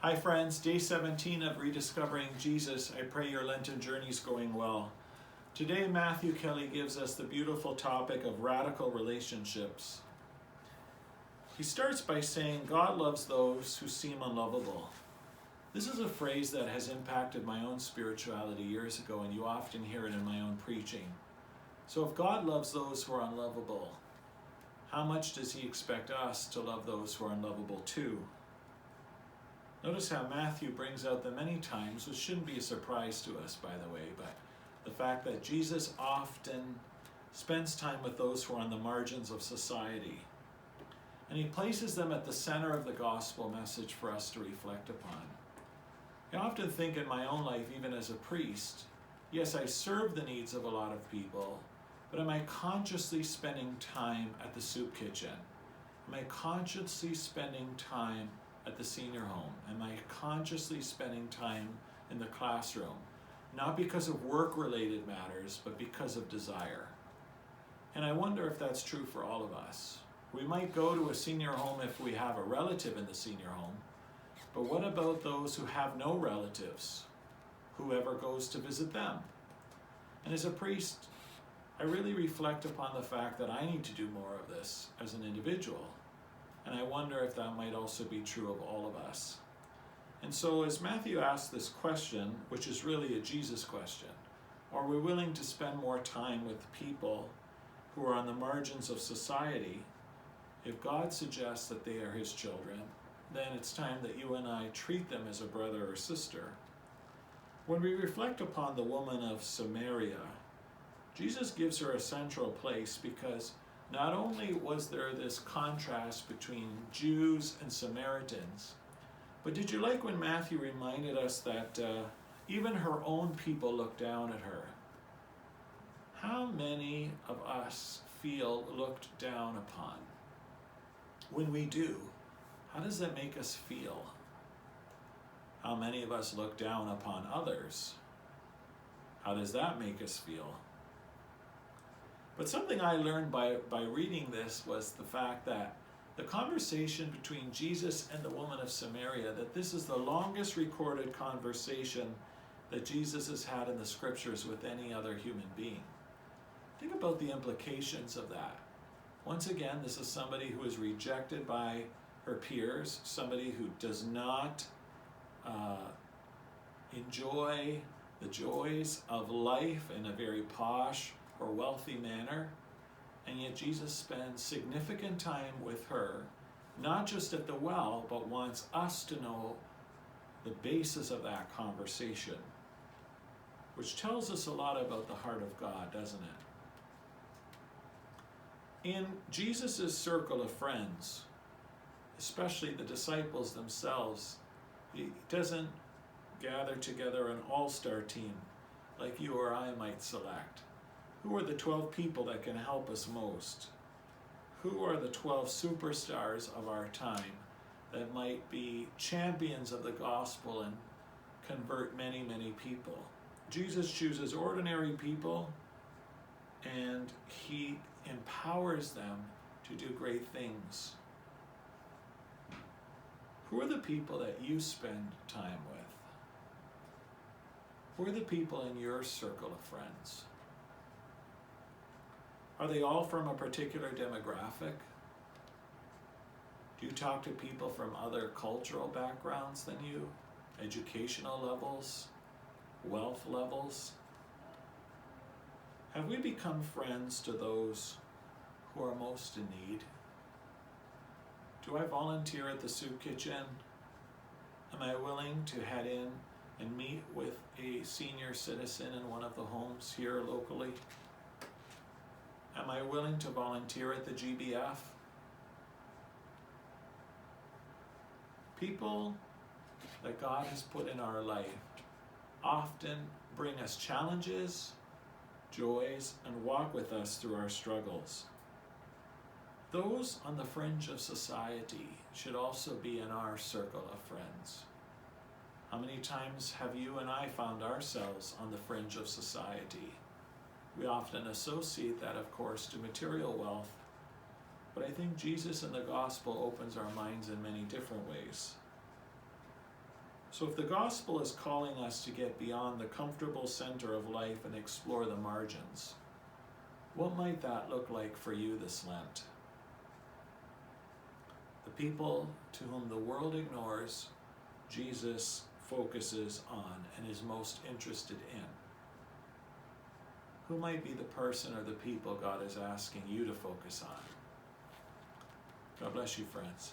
Hi friends, day 17 of Rediscovering Jesus. I pray your Lenten journey is going well. Today Matthew Kelly gives us the beautiful topic of radical relationships. He starts by saying, God loves those who seem unlovable. This is a phrase that has impacted my own spirituality years ago, and you often hear it in my own preaching. So if God loves those who are unlovable, how much does he expect us to love those who are unlovable too? Notice how Matthew brings out the many times, which shouldn't be a surprise to us, by the way, but the fact that Jesus often spends time with those who are on the margins of society. And he places them at the center of the gospel message for us to reflect upon. I often think in my own life, even as a priest, yes, I serve the needs of a lot of people, but am I consciously spending time at the soup kitchen? Am I consciously spending time at the senior home? Am I consciously spending time in the classroom? Not because of work-related matters, but because of desire. And I wonder if that's true for all of us. We might go to a senior home if we have a relative in the senior home, but what about those who have no relatives? Whoever goes to visit them? And as a priest, I really reflect upon the fact that I need to do more of this as an individual. And I wonder if that might also be true of all of us. And so as Matthew asks this question, which is really a Jesus question, are we willing to spend more time with people who are on the margins of society? If God suggests that they are his children, then it's time that you and I treat them as a brother or sister. When we reflect upon the woman of Samaria, Jesus gives her a central place because not only was there this contrast between Jews and Samaritans, but did you like when Matthew reminded us that even her own people looked down at her? How many of us feel looked down upon? When we do, how does that make us feel? How many of us look down upon others? How does that make us feel? But something I learned by reading this was the fact that the conversation between Jesus and the woman of Samaria, that this is the longest recorded conversation that Jesus has had in the scriptures with any other human being. Think about the implications of that. Once again, this is somebody who is rejected by her peers, somebody who does not enjoy the joys of life in a very posh or wealthy manner, and yet Jesus spends significant time with her, not just at the well, but wants us to know the basis of that conversation, which tells us a lot about the heart of God, doesn't it? In Jesus' circle of friends, especially the disciples themselves, he doesn't gather together an all-star team like you or I might select. Who are the 12 people that can help us most? Who are the 12 superstars of our time that might be champions of the gospel and convert many, many people? Jesus chooses ordinary people and he empowers them to do great things. Who are the people that you spend time with? Who are the people in your circle of friends? Are they all from a particular demographic? Do you talk to people from other cultural backgrounds than you? Educational levels? Wealth levels? Have we become friends to those who are most in need? Do I volunteer at the soup kitchen? Am I willing to head in and meet with a senior citizen in one of the homes here locally? Am I willing to volunteer at the GBF? People that God has put in our life often bring us challenges, joys, and walk with us through our struggles. Those on the fringe of society should also be in our circle of friends. How many times have you and I found ourselves on the fringe of society? We often associate that, of course, to material wealth, but I think Jesus in the gospel opens our minds in many different ways. So if the gospel is calling us to get beyond the comfortable center of life and explore the margins, what might that look like for you this Lent? The people to whom the world ignores, Jesus focuses on and is most interested in. Who might be the person or the people God is asking you to focus on? God bless you, friends.